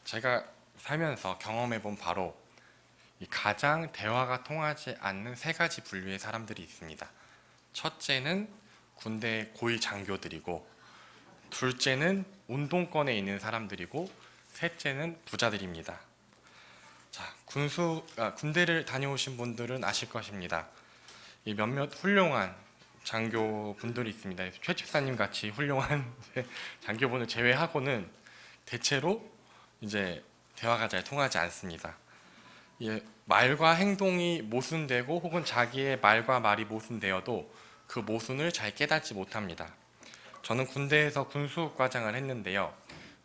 제가 살면서 경험해본 바로 이 가장 대화가 통하지 않는 세 가지 분류의 사람들이 있습니다. 첫째는 군대 고위 장교들이고, 둘째는 운동권에 있는 사람들이고, 셋째는 부자들입니다. 군대를 다녀오신 분들은 아실 것입니다. 이 몇몇 훌륭한 장교분들이 있습니다. 최 집사님 같이 훌륭한 장교분을 제외하고는 대체로 이제 대화가 잘 통하지 않습니다. 말과 행동이 모순되고 혹은 자기의 말과 말이 모순되어도 그 모순을 잘 깨닫지 못합니다. 저는 군대에서 군수과장을 했는데요.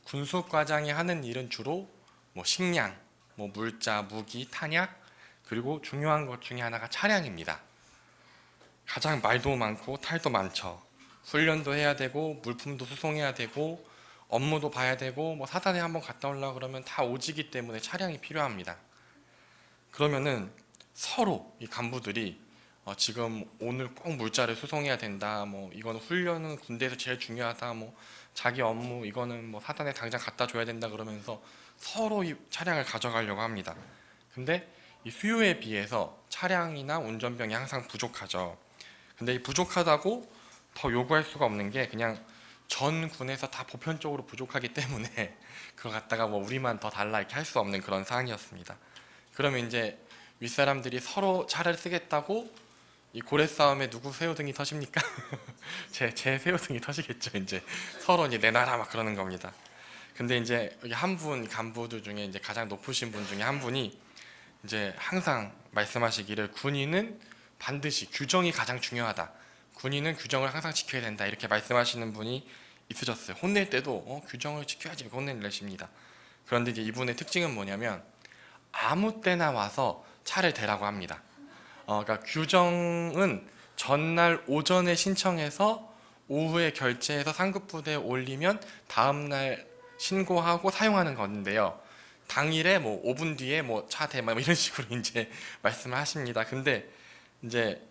군수과장이 하는 일은 주로 식량, 물자, 무기, 탄약, 그리고 중요한 것 중에 하나가 차량입니다. 가장 말도 많고 탈도 많죠. 훈련도 해야 되고 물품도 수송해야 되고 업무도 봐야 되고 사단에 한번 갔다 오려고 그러면 다 오지기 때문에 차량이 필요합니다. 그러면은 서로 이 간부들이 지금 오늘 꼭 물자를 수송해야 된다. 이거는 훈련은 군대에서 제일 중요하다. 자기 업무 이거는 사단에 당장 갖다 줘야 된다 그러면서 서로 이 차량을 가져가려고 합니다. 근데 이 수요에 비해서 차량이나 운전병이 항상 부족하죠. 근데 이 부족하다고 더 요구할 수가 없는 게 그냥 전 군에서 다 보편적으로 부족하기 때문에 그걸 갖다가 우리만 더 달라 이렇게 할 수 없는 그런 상황이었습니다. 그러면 이제 윗사람들이 서로 차를 쓰겠다고 이 고래 싸움에 누구 새우등이 터집니까? 제 새우등이 터지겠죠. 이제 서로 이제 내놔라 막 그러는 겁니다. 근데 이제 여기 한 분 간부들 중에 이제 가장 높으신 분 중에 한 분이 이제 항상 말씀하시기를 군인은 반드시 규정이 가장 중요하다. 군인은 규정을 항상 지켜야 된다. 이렇게 말씀하시는 분이 있으셨어요. 혼낼 때도 규정을 지켜야지 혼내십니다. 그런데 이제 이분의 특징은 뭐냐면 아무 때나 와서 차를 대라고 합니다. 그러니까 규정은 전날 오전에 신청해서 오후에 결제해서 상급부대에 올리면 다음날 신고하고 사용하는 건데요. 당일에 5분 뒤에 차 대 이런 식으로 이제 말씀을 하십니다. 근데 이제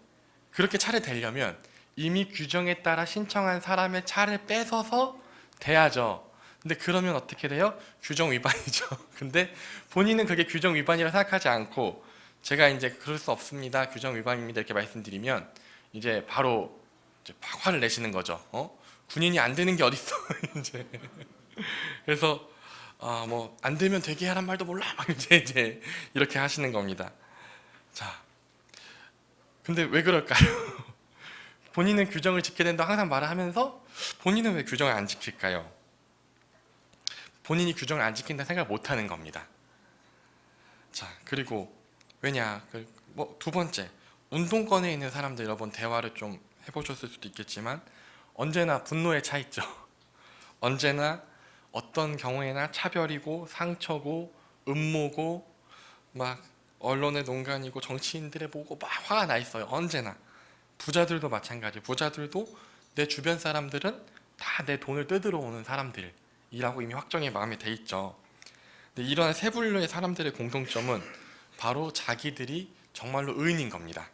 그렇게 차를 대려면 이미 규정에 따라 신청한 사람의 차를 뺏어서 대야죠. 근데 그러면 어떻게 돼요? 규정 위반이죠. 근데 본인은 그게 규정 위반이라 생각하지 않고 제가 이제 그럴 수 없습니다. 규정 위반입니다. 이렇게 말씀드리면 이제 바로 이제 화를 내시는 거죠. 군인이 안 되는 게 어딨어. 이제 그래서 안 되면 되게 하란 말도 몰라. 막 이제 이렇게 하시는 겁니다. 자, 근데 왜 그럴까요? 본인은 규정을 지켜야 된다고 항상 말을 하면서 본인은 왜 규정을 안 지킬까요? 본인이 규정을 안 지킨다 생각을 못 하는 겁니다. 자, 그리고 왜냐? 두 번째, 운동권에 있는 사람들 여러분 대화를 좀 해보셨을 수도 있겠지만 언제나 분노에 차 있죠. 언제나 어떤 경우에나 차별이고 상처고 음모고 막 언론의 농간이고 정치인들의 보고 막 화가 나 있어요. 언제나. 부자들도 마찬가지. 부자들도 내 주변 사람들은 다 내 돈을 뜯으러 오는 사람들이라고 이미 확정의 마음이 돼 있죠. 근데 이런 세 분류의 사람들의 공통점은 바로 자기들이 정말로 의인인 겁니다.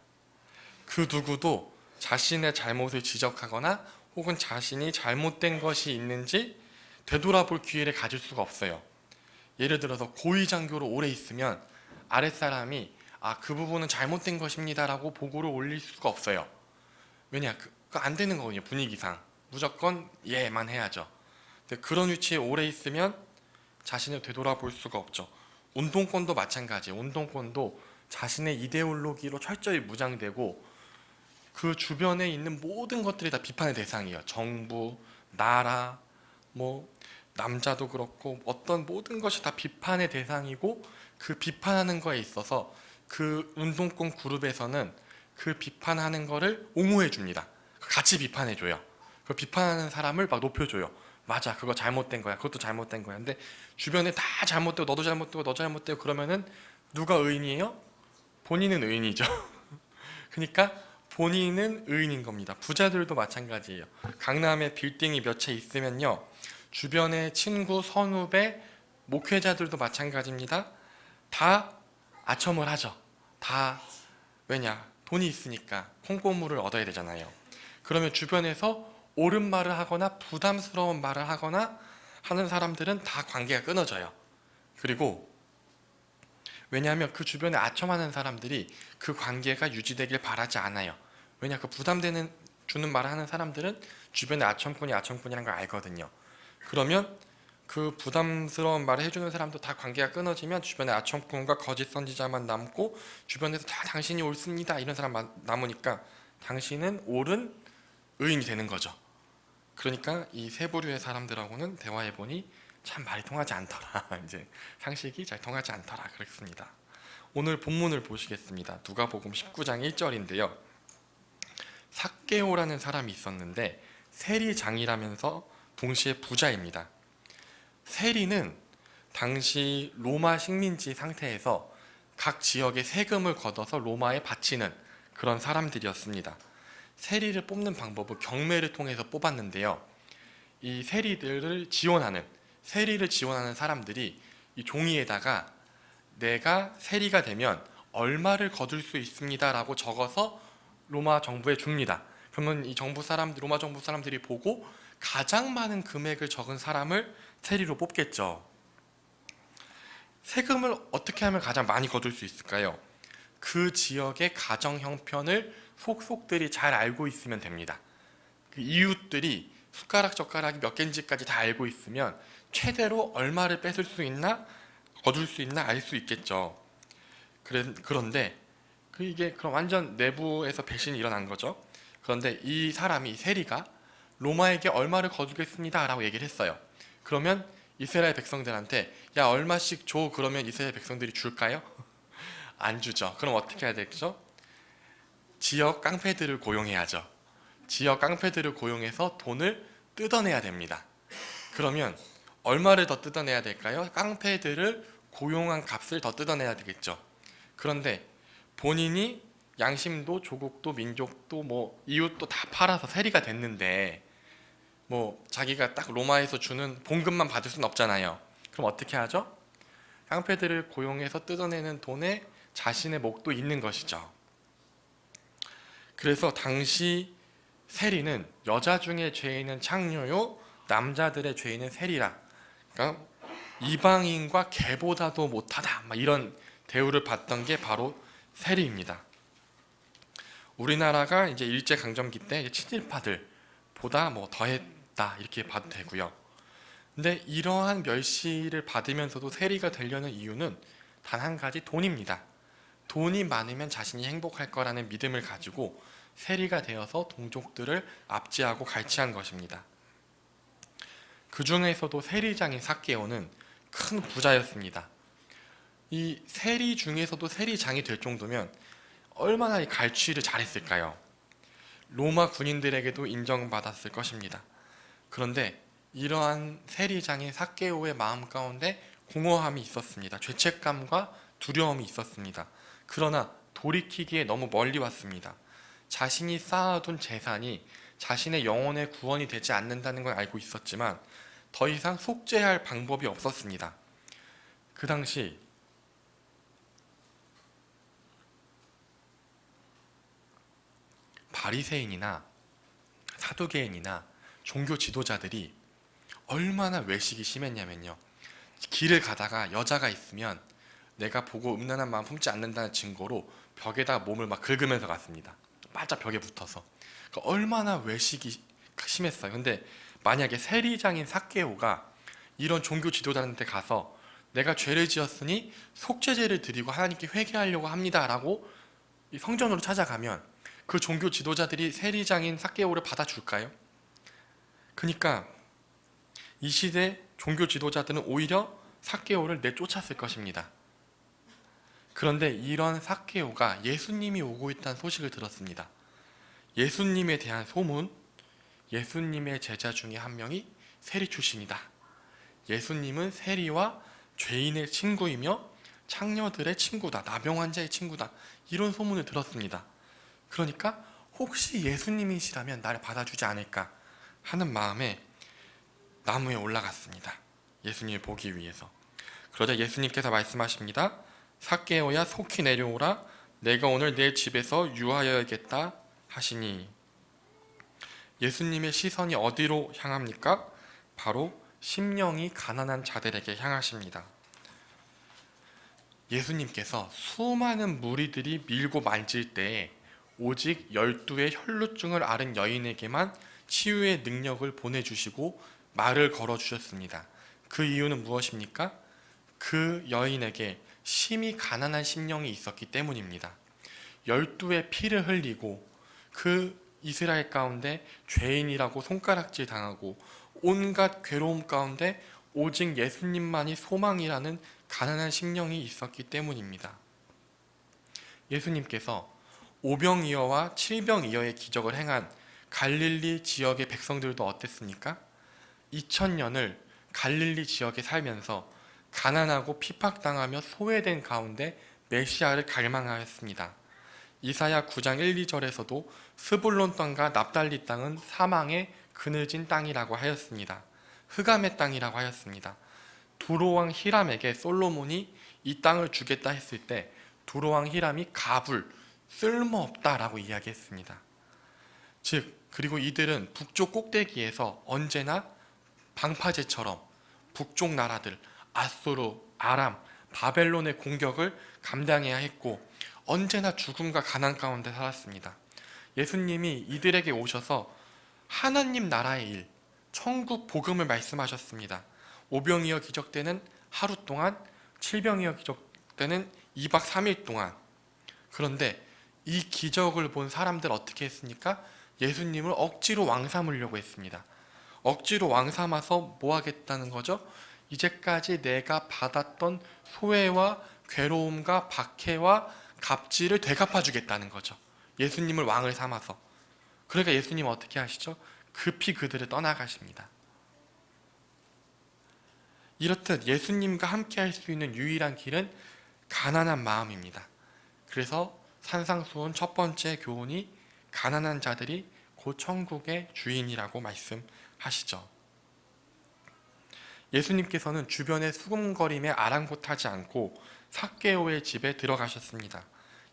그 누구도 자신의 잘못을 지적하거나 혹은 자신이 잘못된 것이 있는지 되돌아볼 기회를 가질 수가 없어요. 예를 들어서 고위장교로 오래 있으면 아랫사람이 그 부분은 잘못된 것입니다 라고 보고를 올릴 수가 없어요. 왜냐? 그거 안 되는 거거든요. 분위기상 무조건 예만 해야죠. 근데 그런 위치에 오래 있으면 자신을 되돌아볼 수가 없죠. 운동권도 마찬가지예요. 운동권도 자신의 이데올로기로 철저히 무장되고 그 주변에 있는 모든 것들이 다 비판의 대상이에요. 정부, 나라, 남자도 그렇고 어떤 모든 것이 다 비판의 대상이고 그 비판하는 거에 있어서 그 운동권 그룹에서는 그 비판하는 거를 옹호해 줍니다. 같이 비판해 줘요. 그 비판하는 사람을 막 높여줘요. 맞아, 그거 잘못된 거야. 그것도 잘못된 거야. 근데 주변에 다 잘못되고 너도 잘못되고 너 잘못되고 그러면은 누가 의인이에요? 본인은 의인이죠. 그러니까 본인은 의인인 겁니다. 부자들도 마찬가지예요. 강남에 빌딩이 몇 채 있으면요, 주변에 친구, 선후배, 목회자들도 마찬가지입니다. 다 아첨을 하죠. 다 왜냐? 돈이 있으니까 콩고물을 얻어야 되잖아요. 그러면 주변에서 옳은 말을 하거나 부담스러운 말을 하거나 하는 사람들은 다 관계가 끊어져요. 그리고 왜냐하면 그 주변에 아첨하는 사람들이 그 관계가 유지되길 바라지 않아요. 왜냐, 그 부담되는 주는 말을 하는 사람들은 주변에 아첨꾼이란 걸 알거든요. 그러면 그 부담스러운 말을 해주는 사람도 다 관계가 끊어지면 주변에 아첨꾼과 거짓 선지자만 남고, 주변에서 다 당신이 옳습니다 이런 사람 남으니까 당신은 옳은 의인이 되는 거죠. 그러니까 이 세 부류의 사람들하고는 대화해보니 참 말이 통하지 않더라. 이제 상식이 잘 통하지 않더라. 그렇습니다. 오늘 본문을 보시겠습니다. 누가복음 19장 1절인데요. 삭개오라는 사람이 있었는데 세리장이라면서 동시에 부자입니다. 세리는 당시 로마 식민지 상태에서 각 지역의 세금을 걷어서 로마에 바치는 그런 사람들이었습니다. 세리를 뽑는 방법은 경매를 통해서 뽑았는데요. 이 세리를 지원하는 사람들이 이 종이에다가 내가 세리가 되면 얼마를 거둘 수 있습니다 라고 적어서 로마 정부에 줍니다. 그러면 이 로마 정부 사람들이 보고 가장 많은 금액을 적은 사람을 세리로 뽑겠죠. 세금을 어떻게 하면 가장 많이 거둘 수 있을까요? 그 지역의 가정 형편을 속속들이 잘 알고 있으면 됩니다. 그 이웃들이 숟가락 젓가락이 몇 개인지까지 다 알고 있으면 최대로 얼마를 뺏을 수 있나 거둘 수 있나 알 수 있겠죠. 그런데 이게 그럼 완전 내부에서 배신이 일어난 거죠. 그런데 이 사람이 세리가 로마에게 얼마를 거두겠습니다 라고 얘기를 했어요. 그러면 이스라엘 백성들한테 야 얼마씩 줘, 그러면 이스라엘 백성들이 줄까요? 안 주죠. 그럼 어떻게 해야 되죠? 지역 깡패들을 고용해야죠. 지역 깡패들을 고용해서 돈을 뜯어내야 됩니다. 그러면 얼마를 더 뜯어내야 될까요? 깡패들을 고용한 값을 더 뜯어내야 되겠죠. 그런데 본인이 양심도 조국도 민족도 뭐 이웃도 다 팔아서 세리가 됐는데 뭐 자기가 딱 로마에서 주는 봉급만 받을 수는 없잖아요. 그럼 어떻게 하죠? 깡패들을 고용해서 뜯어내는 돈에 자신의 목도 있는 것이죠. 그래서 당시 세리는 여자 중에 죄인은 창녀요 남자들의 죄인은 세리라. 그러니까 이방인과 개보다도 못하다 막 이런 대우를 받던 게 바로 세리입니다. 우리나라가 이제 일제강점기 때 친일파들보다 뭐 더했다 이렇게 봐도 되고요. 근데 이러한 멸시를 받으면서도 세리가 되려는 이유는 단 한 가지, 돈입니다. 돈이 많으면 자신이 행복할 거라는 믿음을 가지고 세리가 되어서 동족들을 압제하고 갈취한 것입니다. 그 중에서도 세리장인 삭개오는 큰 부자였습니다. 이 세리 중에서도 세리장이 될 정도면 얼마나 이 갈취를 잘했을까요? 로마 군인들에게도 인정받았을 것입니다. 그런데 이러한 세리장인 삭개오의 마음 가운데 공허함이 있었습니다. 죄책감과 두려움이 있었습니다. 그러나 돌이키기에 너무 멀리 왔습니다. 자신이 쌓아둔 재산이 자신의 영혼의 구원이 되지 않는다는 걸 알고 있었지만 더 이상 속죄할 방법이 없었습니다. 그 당시 바리새인이나 사두개인이나 종교 지도자들이 얼마나 외식이 심했냐면요. 길을 가다가 여자가 있으면 내가 보고 음란한 마음 품지 않는다는 증거로 벽에다 몸을 막 긁으면서 갔습니다. 바짝 벽에 붙어서. 그러니까 얼마나 외식이 심했어요. 근데 만약에 세리장인 삭개오가 이런 종교 지도자한테 가서 내가 죄를 지었으니 속죄제를 드리고 하나님께 회개하려고 합니다 라고 성전으로 찾아가면 그 종교 지도자들이 세리장인 삭개오를 받아줄까요? 그러니까 이 시대 종교 지도자들은 오히려 삭개오를 내쫓았을 것입니다. 그런데 이런 삭개오가 예수님이 오고 있다는 소식을 들었습니다. 예수님에 대한 소문, 예수님의 제자 중에 한 명이 세리 출신이다. 예수님은 세리와 죄인의 친구이며 창녀들의 친구다. 나병 환자의 친구다. 이런 소문을 들었습니다. 그러니까 혹시 예수님이시라면 나를 받아주지 않을까 하는 마음에 나무에 올라갔습니다. 예수님을 보기 위해서. 그러자 예수님께서 말씀하십니다. 삭개오야 속히 내려오라. 내가 오늘 내 집에서 유하여야겠다 하시니. 예수님의 시선이 어디로 향합니까? 바로 심령이 가난한 자들에게 향하십니다. 예수님께서 수많은 무리들이 밀고 만질 때에 오직 12의 혈루증을 앓은 여인에게만 치유의 능력을 보내주시고 말을 걸어주셨습니다. 그 이유는 무엇입니까? 그 여인에게 심히 가난한 심령이 있었기 때문입니다. 12의 피를 흘리고 그 이스라엘 가운데 죄인이라고 손가락질 당하고 온갖 괴로움 가운데 오직 예수님만이 소망이라는 가난한 심령이 있었기 때문입니다. 예수님께서 오병이어와 칠병이어의 기적을 행한 갈릴리 지역의 백성들도 어땠습니까? 2000년을 갈릴리 지역에 살면서 가난하고 핍박당하며 소외된 가운데 메시아를 갈망하였습니다. 이사야 9장 1, 2절에서도 스불론 땅과 납달리 땅은 사망의 그늘진 땅이라고 하였습니다. 흑암의 땅이라고 하였습니다. 두로왕 히람에게 솔로몬이 이 땅을 주겠다 했을 때 두로왕 히람이 가불, 쓸모없다라고 이야기했습니다. 즉, 그리고 이들은 북쪽 꼭대기에서 언제나 방파제처럼 북쪽 나라들 아수르, 아람, 바벨론의 공격을 감당해야 했고 언제나 죽음과 가난 가운데 살았습니다. 예수님이 이들에게 오셔서 하나님 나라의 일, 천국 복음을 말씀하셨습니다. 오병이어 기적 때는 하루 동안, 칠병이어 기적 때는 2박 3일 동안. 그런데 이 기적을 본 사람들 어떻게 했습니까? 예수님을 억지로 왕 삼으려고 했습니다. 억지로 왕 삼아서 뭐 하겠다는 거죠? 이제까지 내가 받았던 소외와 괴로움과 박해와 갑질을 되갚아 주겠다는 거죠. 예수님을 왕을 삼아서. 그러니까 예수님은 어떻게 하시죠? 급히 그들을 떠나가십니다. 이렇듯 예수님과 함께 할 수 있는 유일한 길은 가난한 마음입니다. 그래서 산상수훈 첫 번째 교훈이 가난한 자들이 곧 천국의 주인이라고 말씀하시죠. 예수님께서는 주변의 수군거림에 아랑곳하지 않고 삭개오의 집에 들어가셨습니다.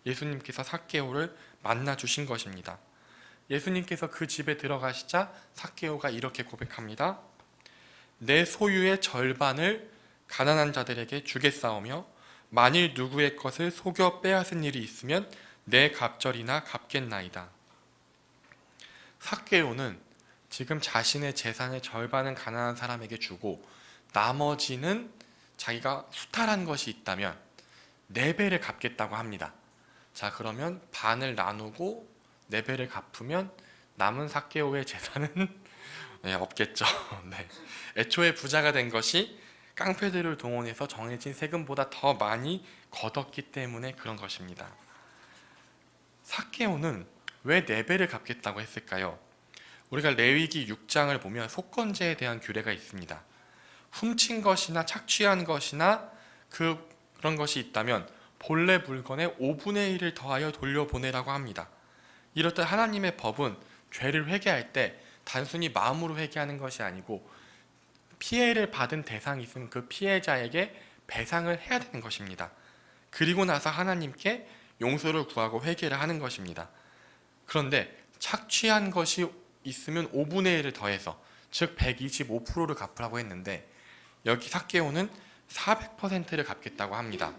예수님께서 삭개오를 만나 주신 것입니다. 예수님께서 그 집에 들어가시자 삭개오가 이렇게 고백합니다. 내 소유의 절반을 가난한 자들에게 주겠사오며 만일 누구의 것을 속여 빼앗은 일이 있으면 내 갑절이나 갚겠나이다. 삭개오는 지금 자신의 재산의 절반은 가난한 사람에게 주고 나머지는 자기가 수탈한 것이 있다면 4배를 갚겠다고 합니다. 자, 그러면 반을 나누고 4배를 갚으면 남은 삭개오의 재산은 없겠죠. 네. 애초에 부자가 된 것이 깡패들을 동원해서 정해진 세금보다 더 많이 걷었기 때문에 그런 것입니다. 삭개오는 왜 4배를 갚겠다고 했을까요? 우리가 레위기 6장을 보면 속건제에 대한 규례가 있습니다. 훔친 것이나 착취한 것이나 그런 것이 있다면 본래 물건의 5분의 1을 더하여 돌려보내라고 합니다. 이렇듯 하나님의 법은 죄를 회개할 때 단순히 마음으로 회개하는 것이 아니고 피해를 받은 대상이 있으면 그 피해자에게 배상을 해야 되는 것입니다. 그리고 나서 하나님께 용서를 구하고 회개를 하는 것입니다. 그런데 착취한 것이 있으면 5분의 1을 더해서 즉 125%를 갚으라고 했는데 여기 삭개오는 400%를 갚겠다고 합니다.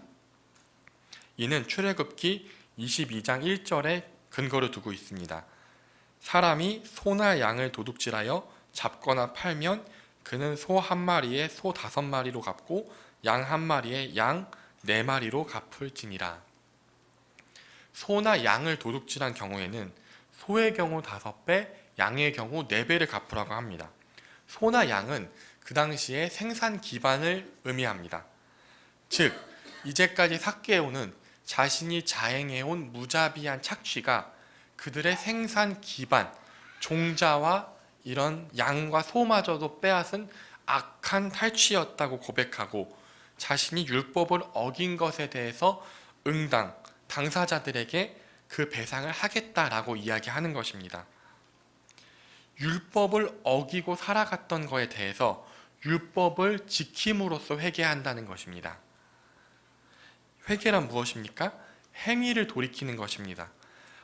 이는 출애굽기 22장 1절에 근거를 두고 있습니다. 사람이 소나 양을 도둑질하여 잡거나 팔면 그는 소 한 마리에 소 5마리로 갚고 양 한 마리에 양 4마리로 갚을지니라. 소나 양을 도둑질한 경우에는 소의 경우 5배, 양의 경우 4배를 갚으라고 합니다. 소나 양은 그 당시에 생산 기반을 의미합니다. 즉, 이제까지 삭개오는 자신이 자행해온 무자비한 착취가 그들의 생산 기반, 종자와 이런 양과 소마저도 빼앗은 악한 탈취였다고 고백하고 자신이 율법을 어긴 것에 대해서 응당, 당사자들에게 그 배상을 하겠다라고 이야기하는 것입니다. 율법을 어기고 살아갔던 것에 대해서 율법을 지킴으로써 회개한다는 것입니다. 회개란 무엇입니까? 행위를 돌이키는 것입니다.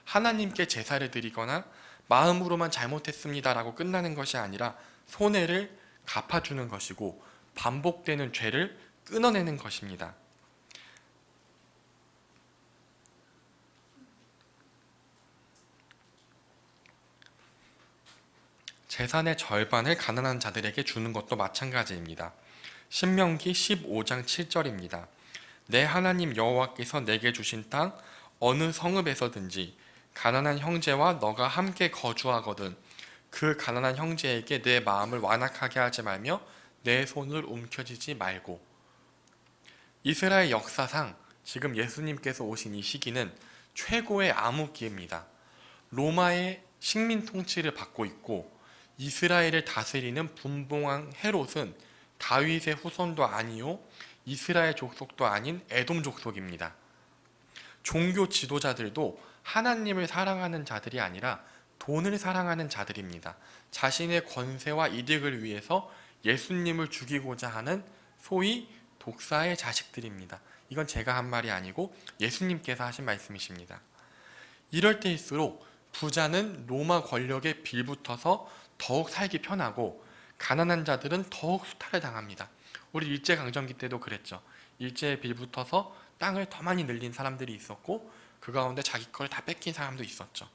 하나님께 제사를 드리거나 마음으로만 잘못했습니다라고 끝나는 것이 아니라 손해를 갚아주는 것이고 반복되는 죄를 끊어내는 것입니다. 재산의 절반을 가난한 자들에게 주는 것도 마찬가지입니다. 신명기 15장 7절입니다. 내 하나님 여호와께서 내게 주신 땅 어느 성읍에서든지 가난한 형제와 너가 함께 거주하거든 그 가난한 형제에게 내 마음을 완악하게 하지 말며 내 손을 움켜쥐지 말고. 이스라엘 역사상 지금 예수님께서 오신 이 시기는 최고의 암흑기입니다. 로마의 식민 통치를 받고 있고 이스라엘을 다스리는 분봉왕 헤롯은 다윗의 후손도 아니요 이스라엘 족속도 아닌 에돔 족속입니다. 종교 지도자들도 하나님을 사랑하는 자들이 아니라 돈을 사랑하는 자들입니다. 자신의 권세와 이득을 위해서 예수님을 죽이고자 하는 소위 독사의 자식들입니다. 이건 제가 한 말이 아니고 예수님께서 하신 말씀이십니다. 이럴 때일수록 부자는 로마 권력에 빌붙어서 더욱 살기 편하고 가난한 자들은 더욱 수탈을 당합니다. 우리 일제강점기 때도 그랬죠. 일제에 빌붙어서 땅을 더 많이 늘린 사람들이 있었고 그 가운데 자기 걸 다 뺏긴 사람도 있었죠.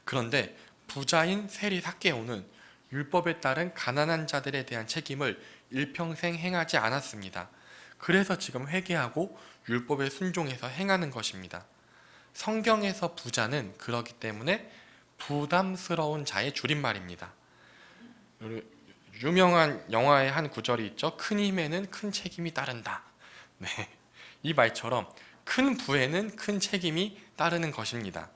그런데 부자인 세리 삭개오는 율법에 따른 가난한 자들에 대한 책임을 일평생 행하지 않았습니다. 그래서 지금 회개하고 율법에 순종해서 행하는 것입니다. 성경에서 부자는 그렇기 때문에 부담스러운 자의 줄임말입니다. 유명한 영화의 한 구절이 있죠. 큰 힘에는 큰 책임이 따른다. 네, 이 말처럼 큰 부에는 큰 책임이 따르는 것입니다.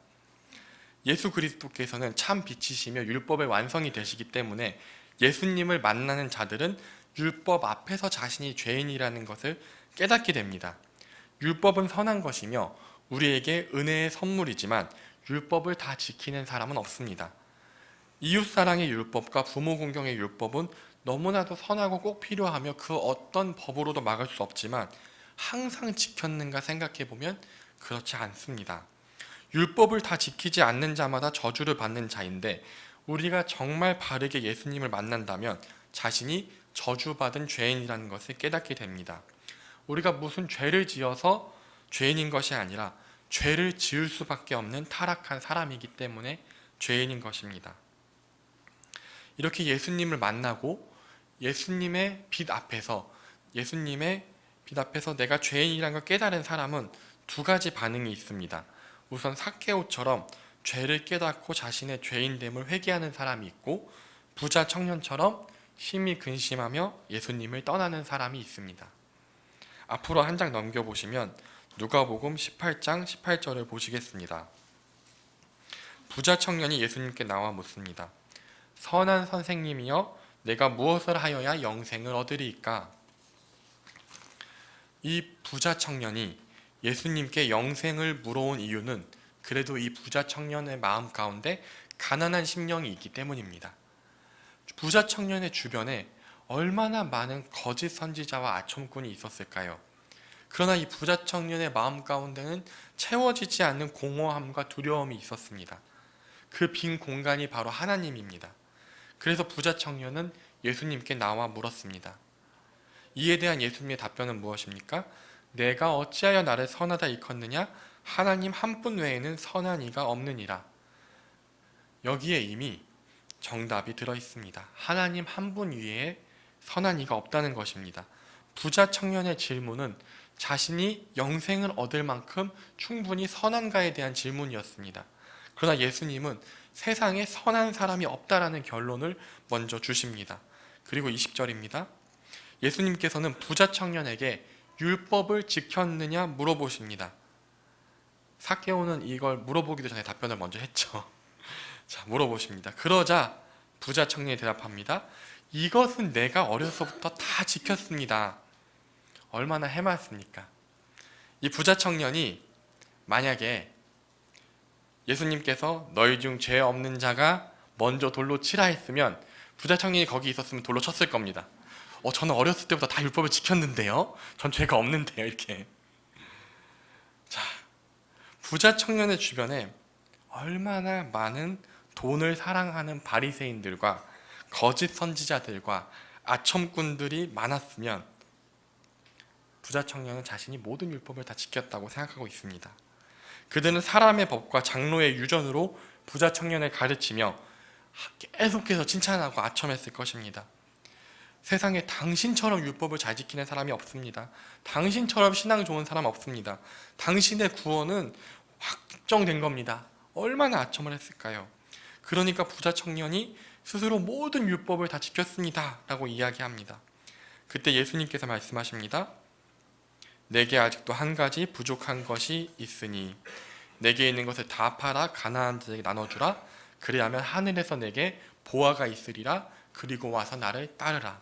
예수 그리스도께서는 참 빛이시며 율법의 완성이 되시기 때문에 예수님을 만나는 자들은 율법 앞에서 자신이 죄인이라는 것을 깨닫게 됩니다. 율법은 선한 것이며 우리에게 은혜의 선물이지만 율법을 다 지키는 사람은 없습니다. 이웃사랑의 율법과 부모 공경의 율법은 너무나도 선하고 꼭 필요하며 그 어떤 법으로도 막을 수 없지만 항상 지켰는가 생각해보면 그렇지 않습니다. 율법을 다 지키지 않는 자마다 저주를 받는 자인데 우리가 정말 바르게 예수님을 만난다면 자신이 저주받은 죄인이라는 것을 깨닫게 됩니다. 우리가 무슨 죄를 지어서 죄인인 것이 아니라 죄를 지을 수밖에 없는 타락한 사람이기 때문에 죄인인 것입니다. 이렇게 예수님을 만나고 예수님의 빛 앞에서 내가 죄인이라는 걸 깨달은 사람은 두 가지 반응이 있습니다. 우선 삭개오처럼 죄를 깨닫고 자신의 죄인됨을 회개하는 사람이 있고 부자 청년처럼 심히 근심하며 예수님을 떠나는 사람이 있습니다. 앞으로 한 장 넘겨보시면 누가복음 18장 18절을 보시겠습니다. 부자 청년이 예수님께 나와 묻습니다. 선한 선생님이여 내가 무엇을 하여야 영생을 얻으리이까? 이 부자 청년이 예수님께 영생을 물어온 이유는 그래도 이 부자 청년의 마음 가운데 가난한 심령이 있기 때문입니다. 부자 청년의 주변에 얼마나 많은 거짓 선지자와 아첨꾼이 있었을까요? 그러나 이 부자 청년의 마음 가운데는 채워지지 않는 공허함과 두려움이 있었습니다. 그 빈 공간이 바로 하나님입니다. 그래서 부자 청년은 예수님께 나와 물었습니다. 이에 대한 예수님의 답변은 무엇입니까? 내가 어찌하여 나를 선하다 일컫느냐? 하나님 한 분 외에는 선한 이가 없느니라. 여기에 이미 정답이 들어있습니다. 하나님 한 분 위에 선한 이가 없다는 것입니다. 부자 청년의 질문은 자신이 영생을 얻을 만큼 충분히 선한가에 대한 질문이었습니다. 그러나 예수님은 세상에 선한 사람이 없다라는 결론을 먼저 주십니다. 그리고 20절입니다. 예수님께서는 부자 청년에게 율법을 지켰느냐 물어보십니다. 삭개오는 이걸 물어보기도 전에 답변을 먼저 했죠. 자, 물어보십니다. 그러자 부자 청년이 대답합니다. 이것은 내가 어려서부터 다 지켰습니다. 얼마나 해맑습니까? 이 부자 청년이 만약에 예수님께서 너희 중 죄 없는 자가 먼저 돌로 치라 했으면 부자 청년이 거기 있었으면 돌로 쳤을 겁니다. 저는 어렸을 때부터 다 율법을 지켰는데요. 전 죄가 없는데요. 이렇게. 자, 부자 청년의 주변에 얼마나 많은 돈을 사랑하는 바리새인들과 거짓 선지자들과 아첨꾼들이 많았으면 부자 청년은 자신이 모든 율법을 다 지켰다고 생각하고 있습니다. 그들은 사람의 법과 장로의 유전으로 부자 청년을 가르치며 계속해서 칭찬하고 아첨했을 것입니다. 세상에 당신처럼 율법을 잘 지키는 사람이 없습니다. 당신처럼 신앙 좋은 사람 없습니다. 당신의 구원은 확정된 겁니다. 얼마나 아첨을 했을까요? 그러니까 부자 청년이 스스로 모든 율법을 다 지켰습니다 라고 이야기합니다. 그때 예수님께서 말씀하십니다. 내게 아직도 한 가지 부족한 것이 있으니 내게 있는 것을 다 팔아 가난한 자에게 나눠주라. 그리하면 하늘에서 내게 보화가 있으리라. 그리고 와서 나를 따르라.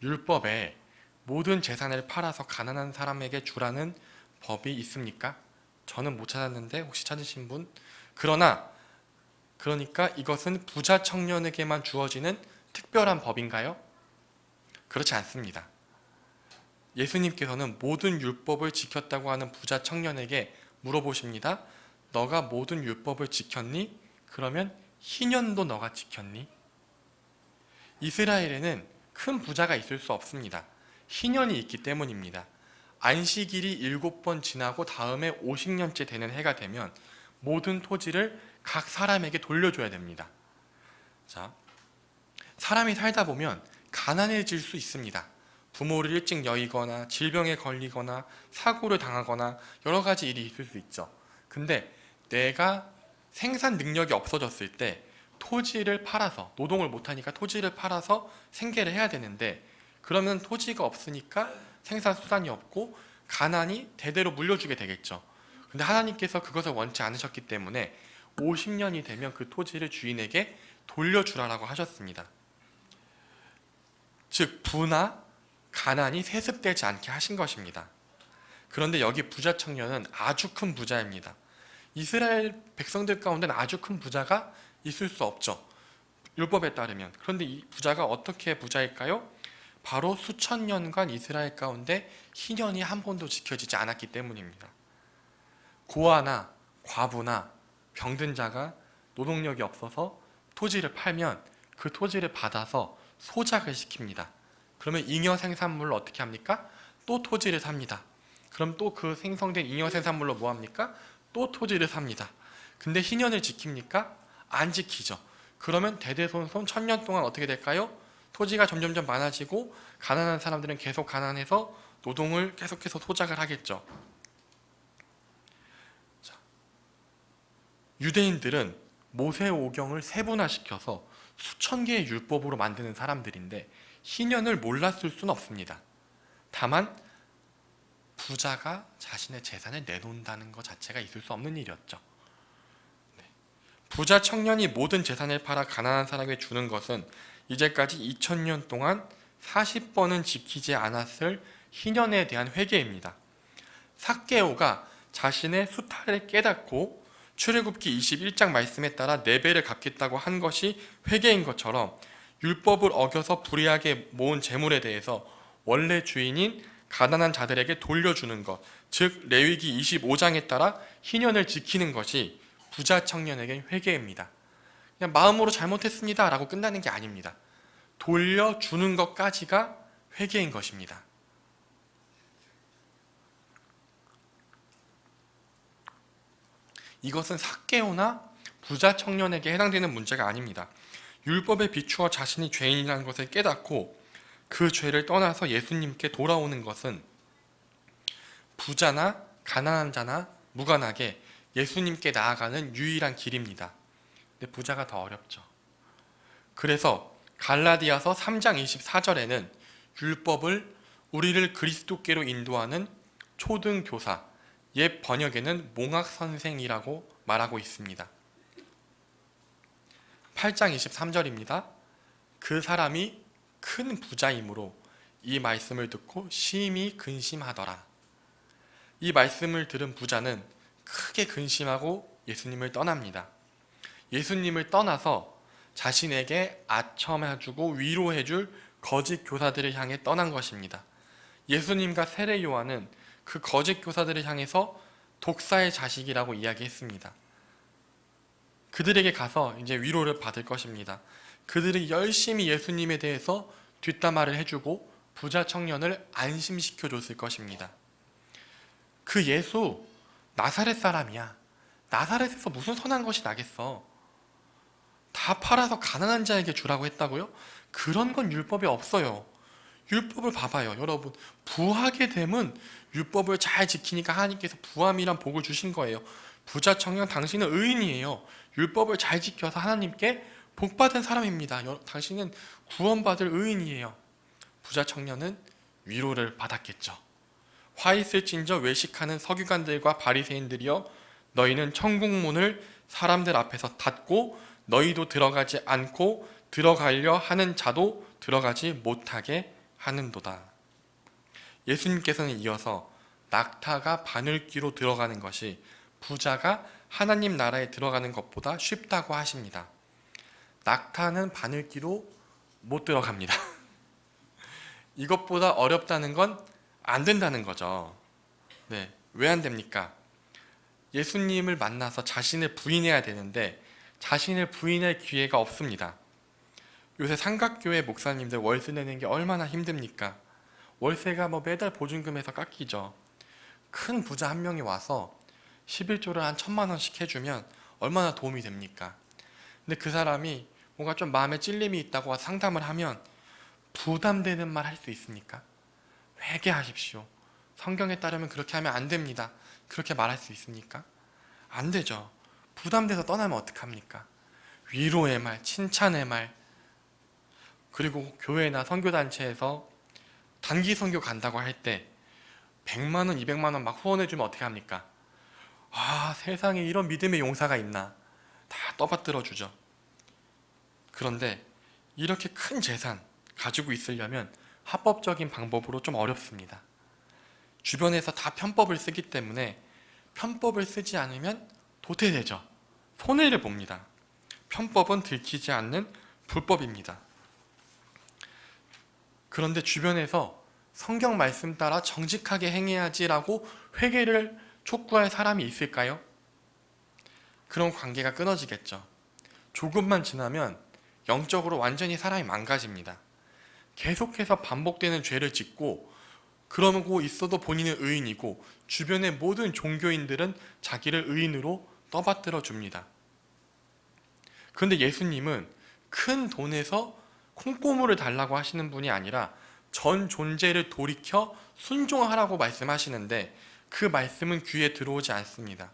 율법에 모든 재산을 팔아서 가난한 사람에게 주라는 법이 있습니까? 저는 못 찾았는데 혹시 찾으신 분? 그러니까 이것은 부자 청년에게만 주어지는 특별한 법인가요? 그렇지 않습니다. 예수님께서는 모든 율법을 지켰다고 하는 부자 청년에게 물어보십니다. 너가 모든 율법을 지켰니? 그러면 희년도 너가 지켰니? 이스라엘에는 큰 부자가 있을 수 없습니다. 희년이 있기 때문입니다. 안식일이 7번 지나고 다음에 50년째 되는 해가 되면 모든 토지를 각 사람에게 돌려줘야 됩니다. 자, 사람이 살다 보면 가난해질 수 있습니다. 부모를 일찍 여의거나 질병에 걸리거나 사고를 당하거나 여러 가지 일이 있을 수 있죠. 근데 내가 생산 능력이 없어졌을 때 토지를 팔아서, 노동을 못하니까 토지를 팔아서 생계를 해야 되는데, 그러면 토지가 없으니까 생산 수단이 없고 가난이 대대로 물려주게 되겠죠. 근데 하나님께서 그것을 원치 않으셨기 때문에 50년이 되면 그 토지를 주인에게 돌려주라라고 하셨습니다. 즉 부나 가난이 세습되지 않게 하신 것입니다. 그런데 여기 부자 청년은 아주 큰 부자입니다. 이스라엘 백성들 가운데는 아주 큰 부자가 있을 수 없죠. 율법에 따르면. 그런데 이 부자가 어떻게 부자일까요? 바로 수천 년간 이스라엘 가운데 희년이 한 번도 지켜지지 않았기 때문입니다. 고아나 과부나 병든 자가 노동력이 없어서 토지를 팔면 그 토지를 받아서 소작을 시킵니다. 그러면 잉여 생산물로 어떻게 합니까? 또 토지를 삽니다. 그럼 또 그 생성된 잉여 생산물로 뭐 합니까? 또 토지를 삽니다. 근데 희년을 지킵니까? 안 지키죠. 그러면 대대손손 1000년 동안 어떻게 될까요? 토지가 점점점 많아지고 가난한 사람들은 계속 가난해서 노동을 계속해서 소작을 하겠죠. 자, 유대인들은 모세오경을 세분화시켜서 수천 개의 율법으로 만드는 사람들인데 희년을 몰랐을 수는 없습니다. 다만 부자가 자신의 재산을 내놓는다는 것 자체가 있을 수 없는 일이었죠. 부자 청년이 모든 재산을 팔아 가난한 사람에게 주는 것은 이제까지 2000년 동안 40번은 지키지 않았을 희년에 대한 회개입니다. 삭개오가 자신의 수탈을 깨닫고 출애굽기 21장 말씀에 따라 4배를 갚겠다고 한 것이 회개인 것처럼 율법을 어겨서 불의하게 모은 재물에 대해서 원래 주인인 가난한 자들에게 돌려주는 것, 즉 레위기 25장에 따라 희년을 지키는 것이 부자 청년에겐 회개입니다. 그냥 마음으로 잘못했습니다 라고 끝나는 게 아닙니다. 돌려주는 것까지가 회개인 것입니다. 이것은 삭개오나 부자 청년에게 해당되는 문제가 아닙니다. 율법에 비추어 자신이 죄인이라는 것을 깨닫고 그 죄를 떠나서 예수님께 돌아오는 것은 부자나 가난한 자나 무관하게 예수님께 나아가는 유일한 길입니다. 근데 부자가 더 어렵죠. 그래서 갈라디아서 3장 24절에는 율법을 우리를 그리스도께로 인도하는 초등교사, 옛 번역에는 몽학선생이라고 말하고 있습니다. 8장 23절입니다. 그 사람이 큰 부자이므로 이 말씀을 듣고 심히 근심하더라. 이 말씀을 들은 부자는 크게 근심하고 예수님을 떠납니다. 예수님을 떠나서 자신에게 아첨해주고 위로해줄 거짓 교사들을 향해 떠난 것입니다. 예수님과 세례 요한은 그 거짓 교사들을 향해서 독사의 자식이라고 이야기했습니다. 그들에게 가서 이제 위로를 받을 것입니다. 그들이 열심히 예수님에 대해서 뒷담화를 해주고 부자 청년을 안심시켜 줬을 것입니다. 그 예수 나사렛 사람이야. 나사렛에서 무슨 선한 것이 나겠어. 다 팔아서 가난한 자에게 주라고 했다고요? 그런 건 율법에 없어요. 율법을 봐봐요. 여러분, 부하게 됨은 율법을 잘 지키니까 하나님께서 부함이란 복을 주신 거예요. 부자 청년, 당신은 의인이에요. 율법을 잘 지켜서 하나님께 복받은 사람입니다. 당신은 구원받을 의인이에요. 부자 청년은 위로를 받았겠죠. 화 있을진저 외식하는 서기관들과 바리새인들이여, 너희는 천국문을 사람들 앞에서 닫고 너희도 들어가지 않고 들어가려 하는 자도 들어가지 못하게 하는도다. 예수님께서는 이어서 낙타가 바늘귀로 들어가는 것이 부자가 하나님 나라에 들어가는 것보다 쉽다고 하십니다. 낙타는 바늘귀로 못 들어갑니다. 이것보다 어렵다는 건 안 된다는 거죠. 네, 왜 안 됩니까? 예수님을 만나서 자신을 부인해야 되는데 자신을 부인할 기회가 없습니다. 요새 삼각교회 목사님들 월세 내는 게 얼마나 힘듭니까? 월세가 매달 보증금에서 깎이죠. 큰 부자 한 명이 와서 11조를 한 1,000만 원씩 해주면 얼마나 도움이 됩니까? 근데 그 사람이 뭔가 좀 마음에 찔림이 있다고 상담을 하면 부담되는 말 할 수 있습니까? 회개하십시오. 성경에 따르면 그렇게 하면 안 됩니다. 그렇게 말할 수 있습니까? 안 되죠. 부담돼서 떠나면 어떡합니까? 위로의 말, 칭찬의 말, 그리고 교회나 선교단체에서 단기 선교 간다고 할 때 100만 원, 200만 원 막 후원해주면 어떻게 합니까? 아, 세상에 이런 믿음의 용사가 있나? 다 떠받들어 주죠. 그런데 이렇게 큰 재산 가지고 있으려면 합법적인 방법으로 좀 어렵습니다. 주변에서 다 편법을 쓰기 때문에 편법을 쓰지 않으면 도태되죠. 손해를 봅니다. 편법은 들키지 않는 불법입니다. 그런데 주변에서 성경 말씀 따라 정직하게 행해야지라고 회개를 촉구할 사람이 있을까요? 그런 관계가 끊어지겠죠. 조금만 지나면 영적으로 완전히 사람이 망가집니다. 계속해서 반복되는 죄를 짓고 그러고 있어도 본인은 의인이고 주변의 모든 종교인들은 자기를 의인으로 떠받들어 줍니다. 그런데 예수님은 큰 돈에서 콩고물을 달라고 하시는 분이 아니라 전 존재를 돌이켜 순종하라고 말씀하시는데 그 말씀은 귀에 들어오지 않습니다.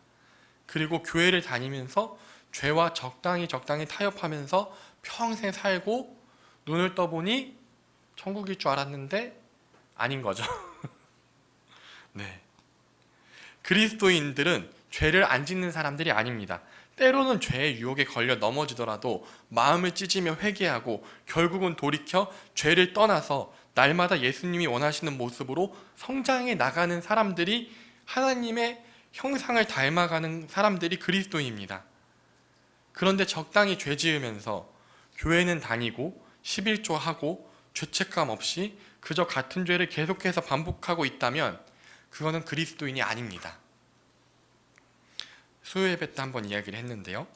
그리고 교회를 다니면서 죄와 적당히 타협하면서 평생 살고 눈을 떠보니 천국일 줄 알았는데 아닌 거죠. 네. 그리스도인들은 죄를 안 짓는 사람들이 아닙니다. 때로는 죄의 유혹에 걸려 넘어지더라도 마음을 찢으며 회개하고 결국은 돌이켜 죄를 떠나서 날마다 예수님이 원하시는 모습으로 성장해 나가는 사람들이, 하나님의 형상을 닮아가는 사람들이 그리스도인입니다. 그런데 적당히 죄 지으면서 교회는 다니고 11조 하고 죄책감 없이 그저 같은 죄를 계속해서 반복하고 있다면 그거는 그리스도인이 아닙니다. 수요 예배 때 한번 이야기를 했는데요.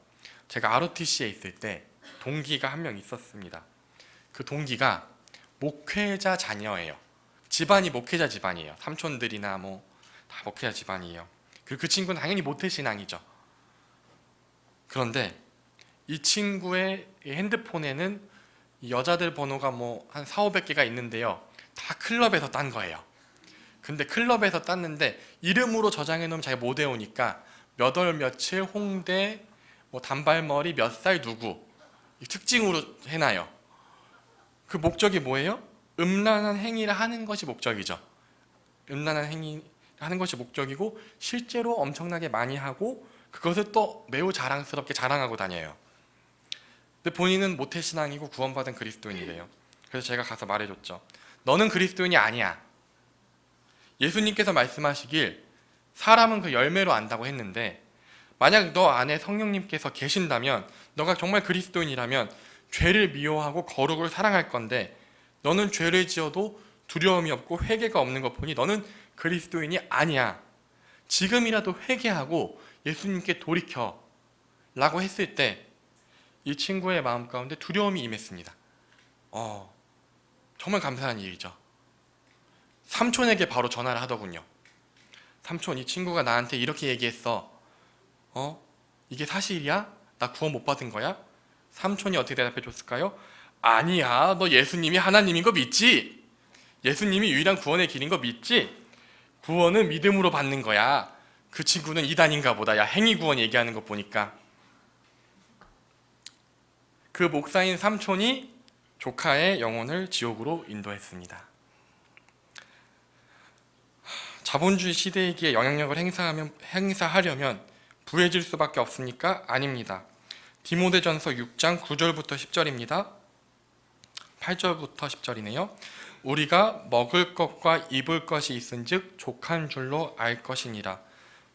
제가 ROTC에 있을 때 동기가 한 명 있었습니다. 그 동기가 목회자 자녀예요. 집안이 목회자 집안이에요. 삼촌들이나 다 목회자 집안이에요. 그리고 그 친구는 당연히 모태신앙이죠. 그런데 이 친구의 핸드폰에는 여자들 번호가 한 4,500개가 있는데요. 다 클럽에서 딴 거예요. 근데 클럽에서 땄는데 이름으로 저장해 놓으면 잘 못 외우니까 몇 월 며칠 홍대 단발머리 몇 살 누구 특징으로 해놔요. 그 목적이 뭐예요? 음란한 행위를 하는 것이 목적이죠. 음란한 행위를 하는 것이 목적이고 실제로 엄청나게 많이 하고 그것을 또 매우 자랑스럽게 자랑하고 다녀요. 근데 본인은 모태신앙이고 구원받은 그리스도인이래요. 그래서 제가 가서 말해줬죠. 너는 그리스도인이 아니야. 예수님께서 말씀하시길 사람은 그 열매로 안다고 했는데 만약 너 안에 성령님께서 계신다면, 너가 정말 그리스도인이라면 죄를 미워하고 거룩을 사랑할 건데 너는 죄를 지어도 두려움이 없고 회개가 없는 것 보니 너는 그리스도인이 아니야. 지금이라도 회개하고 예수님께 돌이켜 라고 했을 때 이 친구의 마음 가운데 두려움이 임했습니다. 정말 감사한 일이죠. 삼촌에게 바로 전화를 하더군요. 삼촌, 이 친구가 나한테 이렇게 얘기했어. 이게 사실이야? 나 구원 못 받은 거야? 삼촌이 어떻게 대답해 줬을까요? 아니야, 너 예수님이 하나님인 거 믿지? 예수님이 유일한 구원의 길인 거 믿지? 구원은 믿음으로 받는 거야. 그 친구는 이단인가 보다. 야, 행위 구원 얘기하는 거 보니까. 그 목사인 삼촌이 조카의 영혼을 지옥으로 인도했습니다. 자본주의 시대이기에 영향력을 행사하려면 부해질 수밖에 없습니까? 아닙니다. 디모데전서 6장 9절부터 10절입니다. 8절부터 10절이네요. 우리가 먹을 것과 입을 것이 있은즉 족한 줄로 알 것이니라.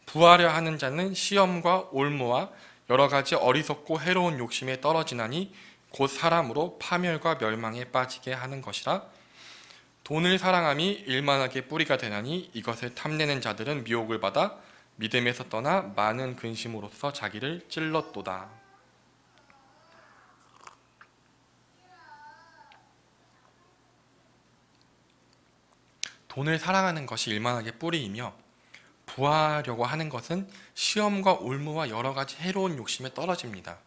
부하려 하는 자는 시험과 올무와 여러 가지 어리석고 해로운 욕심에 떨어지나니 곧 사람으로 파멸과 멸망에 빠지게 하는 것이라. 돈을 사랑함이 일만하게 뿌리가 되나니 이것을 탐내는 자들은 미혹을 받아 믿음에서 떠나 많은 근심으로써 자기를 찔렀도다. 돈을 사랑하는 것이 일만하게 뿌리이며 부하려고 하는 것은 시험과 올무와 여러 가지 해로운 욕심에 떨어집니다.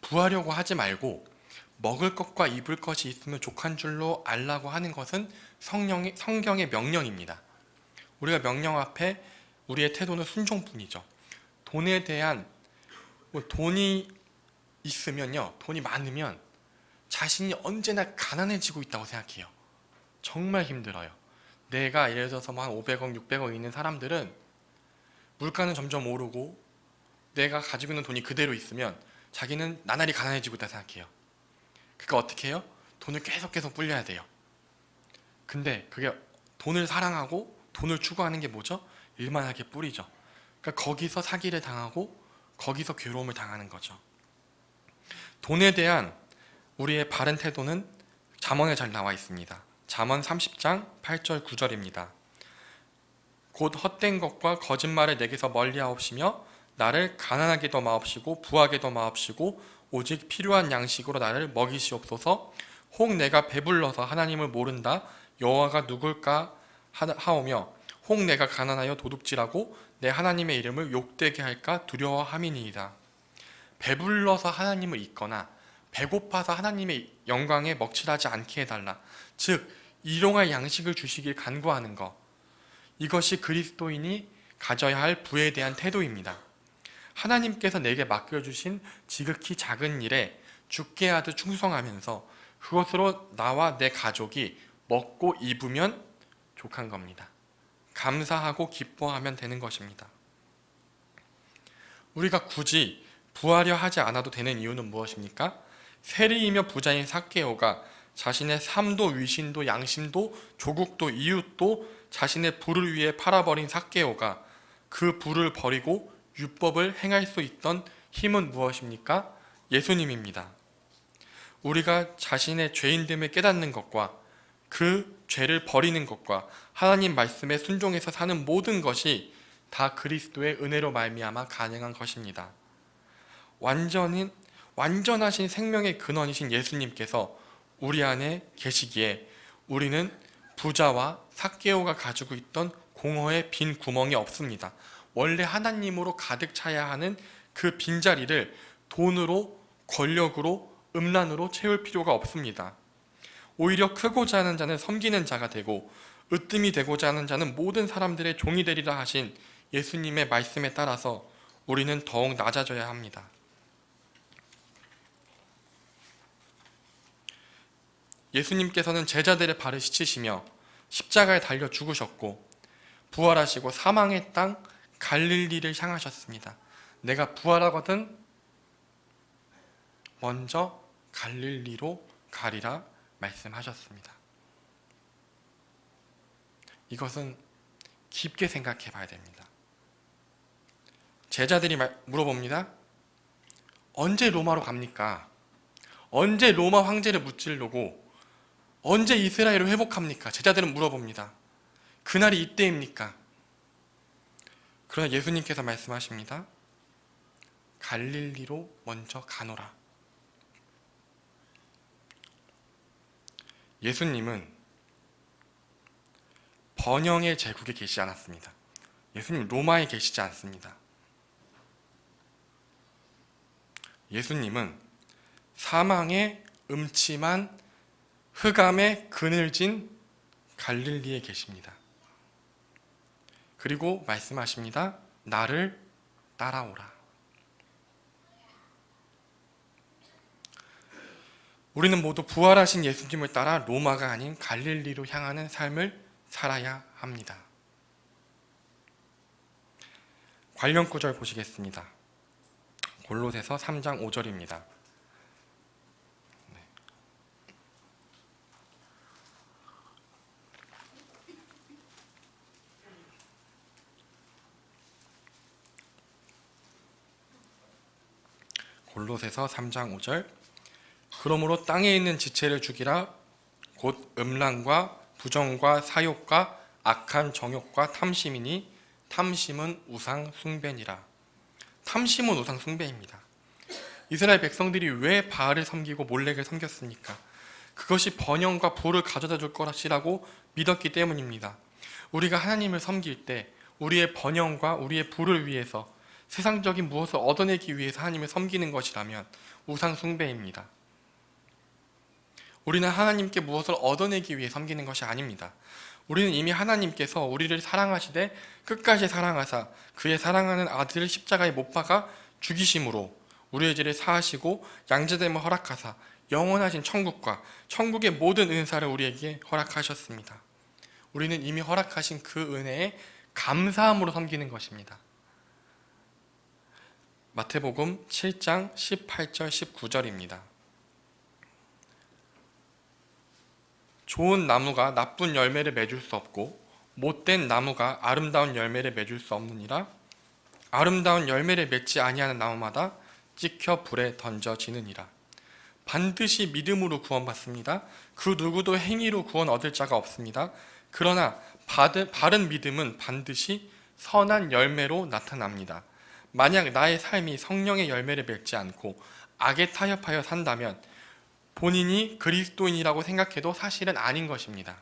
부하려고 하지 말고 먹을 것과 입을 것이 있으면 족한 줄로 알라고 하는 것은 성경의 명령입니다. 우리가 명령 앞에 우리의 태도는 순종뿐이죠. 돈에 대한 돈이 있으면요, 돈이 많으면 자신이 언제나 가난해지고 있다고 생각해요. 정말 힘들어요. 내가 예를 들어서 한 500억, 600억 있는 사람들은 물가는 점점 오르고 내가 가지고 있는 돈이 그대로 있으면 자기는 나날이 가난해지고 있다 생각해요. 그러니까 어떻게 해요? 돈을 계속 불려야 돼요. 근데 그게 돈을 사랑하고 돈을 추구하는 게 뭐죠? 일만하게 뿌리죠. 그러니까 거기서 사기를 당하고 거기서 괴로움을 당하는 거죠. 돈에 대한 우리의 바른 태도는 잠언에 잘 나와 있습니다. 잠언 30장 8절 9절입니다. 곧 헛된 것과 거짓말을 내게서 멀리하옵시며 나를 가난하게도 마옵시고 부하게도 마옵시고 오직 필요한 양식으로 나를 먹이시옵소서. 혹 내가 배불러서 하나님을 모른다 여호와가 누굴까 하오며 혹 내가 가난하여 도둑질하고 내 하나님의 이름을 욕되게 할까 두려워함이니이다. 배불러서 하나님을 잊거나 배고파서 하나님의 영광에 먹칠하지 않게 해달라. 즉 일용할 양식을 주시길 간구하는 것, 이것이 그리스도인이 가져야 할 부에 대한 태도입니다. 하나님께서 내게 맡겨주신 지극히 작은 일에 죽게 하듯 충성하면서 그것으로 나와 내 가족이 먹고 입으면 족한 겁니다. 감사하고 기뻐하면 되는 것입니다. 우리가 굳이 부하려 하지 않아도 되는 이유는 무엇입니까? 세리이며 부자인 삭개오가 자신의 삶도 위신도 양심도 조국도 이웃도 자신의 부를 위해 팔아버린 삭개오가 그 부를 버리고 율법을 행할 수 있던 힘은 무엇입니까? 예수님입니다. 우리가 자신의 죄인됨을 깨닫는 것과 그 죄를 버리는 것과 하나님 말씀에 순종해서 사는 모든 것이 다 그리스도의 은혜로 말미암아 가능한 것입니다. 완전하신 생명의 근원이신 예수님께서 우리 안에 계시기에 우리는 부자와 삭개오가 가지고 있던 공허의 빈 구멍이 없습니다. 원래 하나님으로 가득 차야 하는 그 빈자리를 돈으로, 권력으로, 음란으로 채울 필요가 없습니다. 오히려 크고자 하는 자는 섬기는 자가 되고 으뜸이 되고자 하는 자는 모든 사람들의 종이 되리라 하신 예수님의 말씀에 따라서 우리는 더욱 낮아져야 합니다. 예수님께서는 제자들의 발을 씻으시며 십자가에 달려 죽으셨고 부활하시고 사망의 땅 갈릴리를 향하셨습니다. 내가 부활하거든 먼저 갈릴리로 가리라 말씀하셨습니다. 이것은 깊게 생각해 봐야 됩니다. 제자들이 물어봅니다. 언제 로마로 갑니까? 언제 로마 황제를 무찌르고 언제 이스라엘을 회복합니까? 제자들은 물어봅니다. 그날이 이때입니까? 그러나 예수님께서 말씀하십니다. 갈릴리로 먼저 가노라. 예수님은 번영의 제국에 계시지 않았습니다. 예수님 로마에 계시지 않습니다. 예수님은 사망의 음침한 흑암에 그늘진 갈릴리에 계십니다. 그리고 말씀하십니다. 나를 따라오라. 우리는 모두 부활하신 예수님을 따라 로마가 아닌 갈릴리로 향하는 삶을 살아야 합니다. 관련 구절 보시겠습니다. 골로새서 3장 5절입니다. 골로새서 3장 5절. 그러므로 땅에 있는 지체를 죽이라. 곧 음란과 부정과 사욕과 악한 정욕과 탐심이니 탐심은 우상 숭배니라. 탐심은 우상 숭배입니다. 이스라엘 백성들이 왜 바알을 섬기고 몰렉을 섬겼습니까? 그것이 번영과 부를 가져다 줄 것이라고 믿었기 때문입니다. 우리가 하나님을 섬길 때 우리의 번영과 우리의 부를 위해서 세상적인 무엇을 얻어내기 위해서 하나님을 섬기는 것이라면 우상 숭배입니다. 우리는 하나님께 무엇을 얻어내기 위해 섬기는 것이 아닙니다. 우리는 이미 하나님께서 우리를 사랑하시되 끝까지 사랑하사 그의 사랑하는 아들을 십자가에 못 박아 죽이심으로 우리의 죄를 사하시고 양자됨을 허락하사 영원하신 천국과 천국의 모든 은사를 우리에게 허락하셨습니다. 우리는 이미 허락하신 그 은혜에 감사함으로 섬기는 것입니다. 마태복음 7장 18절 19절입니다. 좋은 나무가 나쁜 열매를 맺을 수 없고 못된 나무가 아름다운 열매를 맺을 수 없느니라. 아름다운 열매를 맺지 아니하는 나무마다 찍혀 불에 던져지느니라. 반드시 믿음으로 구원받습니다. 그 누구도 행위로 구원 얻을 자가 없습니다. 그러나 바른 믿음은 반드시 선한 열매로 나타납니다. 만약 나의 삶이 성령의 열매를 맺지 않고 악에 타협하여 산다면 본인이 그리스도인이라고 생각해도 사실은 아닌 것입니다.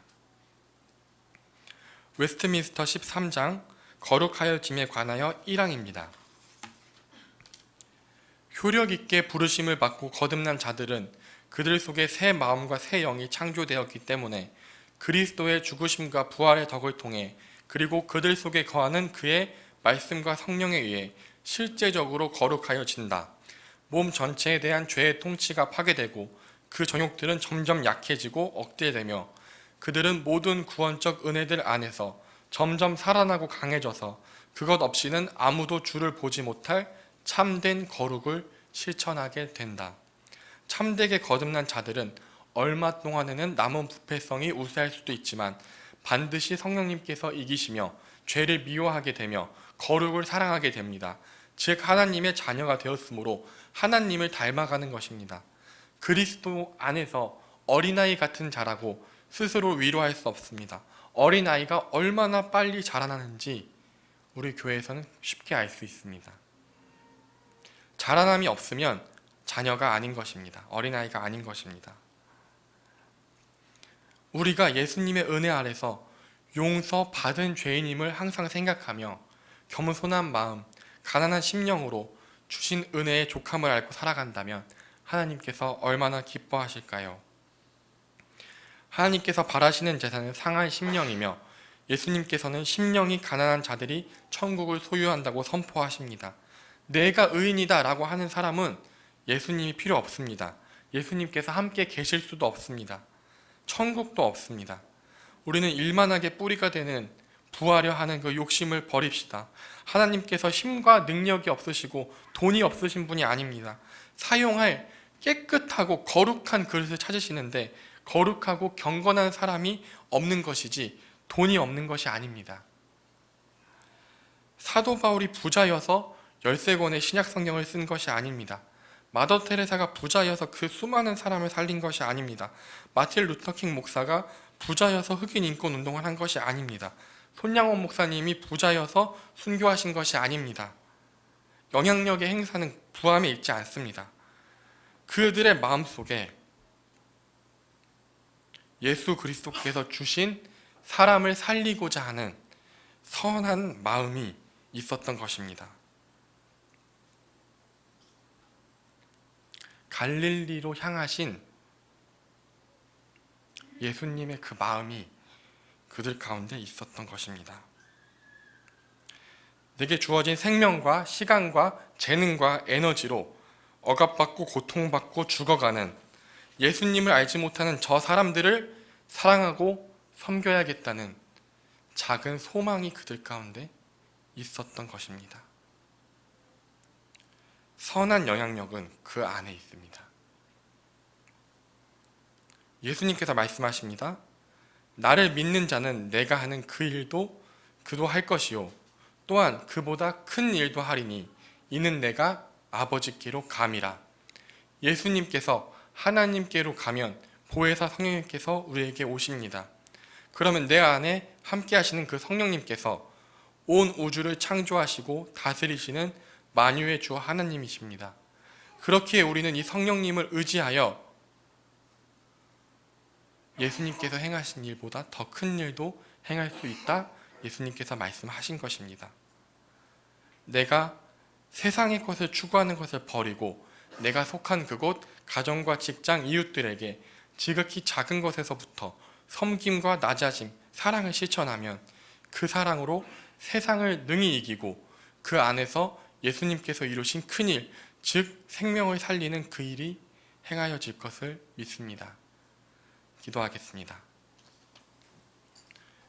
웨스트민스터 13장 거룩하여짐에 관하여 1항입니다. 효력 있게 부르심을 받고 거듭난 자들은 그들 속에 새 마음과 새 영이 창조되었기 때문에 그리스도의 죽으심과 부활의 덕을 통해 그리고 그들 속에 거하는 그의 말씀과 성령에 의해 실제적으로 거룩하여진다. 몸 전체에 대한 죄의 통치가 파괴되고 그 정욕들은 점점 약해지고 억제되며 그들은 모든 구원적 은혜들 안에서 점점 살아나고 강해져서 그것 없이는 아무도 주를 보지 못할 참된 거룩을 실천하게 된다. 참되게 거듭난 자들은 얼마 동안에는 남은 부패성이 우세할 수도 있지만 반드시 성령님께서 이기시며 죄를 미워하게 되며 거룩을 사랑하게 됩니다. 즉 하나님의 자녀가 되었으므로 하나님을 닮아가는 것입니다. 그리스도 안에서 어린아이 같은 자라고 스스로 위로할 수 없습니다. 어린아이가 얼마나 빨리 자라나는지 우리 교회에서는 쉽게 알 수 있습니다. 자라남이 없으면 자녀가 아닌 것입니다. 어린아이가 아닌 것입니다. 우리가 예수님의 은혜 아래서 용서받은 죄인임을 항상 생각하며 겸손한 마음, 가난한 심령으로 주신 은혜의 족함을 알고 살아간다면 하나님께서 얼마나 기뻐하실까요? 하나님께서 바라시는 제사는 상한 심령이며 예수님께서는 심령이 가난한 자들이 천국을 소유한다고 선포하십니다. 내가 의인이다 라고 하는 사람은 예수님이 필요 없습니다. 예수님께서 함께 계실 수도 없습니다. 천국도 없습니다. 우리는 일만하게 뿌리가 되는 부하려 하는 그 욕심을 버립시다. 하나님께서 힘과 능력이 없으시고 돈이 없으신 분이 아닙니다. 사용할 깨끗하고 거룩한 그릇을 찾으시는데 거룩하고 경건한 사람이 없는 것이지 돈이 없는 것이 아닙니다. 사도 바울이 부자여서 13권의 신약 성경을 쓴 것이 아닙니다. 마더 테레사가 부자여서 그 수많은 사람을 살린 것이 아닙니다. 마틴 루터킹 목사가 부자여서 흑인 인권 운동을 한 것이 아닙니다. 손양원 목사님이 부자여서 순교하신 것이 아닙니다. 영향력의 행사는 부함에 있지 않습니다. 그들의 마음속에 예수 그리스도께서 주신 사람을 살리고자 하는 선한 마음이 있었던 것입니다. 갈릴리로 향하신 예수님의 그 마음이 그들 가운데 있었던 것입니다. 내게 주어진 생명과 시간과 재능과 에너지로 억압받고 고통받고 죽어가는 예수님을 알지 못하는 저 사람들을 사랑하고 섬겨야겠다는 작은 소망이 그들 가운데 있었던 것입니다. 선한 영향력은 그 안에 있습니다. 예수님께서 말씀하십니다. 나를 믿는 자는 내가 하는 그 일도 그도 할 것이요 또한 그보다 큰 일도 하리니 이는 내가 아버지께로 감이라. 예수님께서 하나님께로 가면 보혜사 성령님께서 우리에게 오십니다. 그러면 내 안에 함께 하시는 그 성령님께서 온 우주를 창조하시고 다스리시는 만유의 주 하나님이십니다. 그렇기에 우리는 이 성령님을 의지하여 예수님께서 행하신 일보다 더 큰 일도 행할 수 있다 예수님께서 말씀하신 것입니다. 내가 세상의 것을 추구하는 것을 버리고 내가 속한 그곳 가정과 직장 이웃들에게 지극히 작은 것에서부터 섬김과 낮아짐, 사랑을 실천하면 그 사랑으로 세상을 능히 이기고 그 안에서 예수님께서 이루신 큰일, 즉 생명을 살리는 그 일이 행하여질 것을 믿습니다. 기도하겠습니다.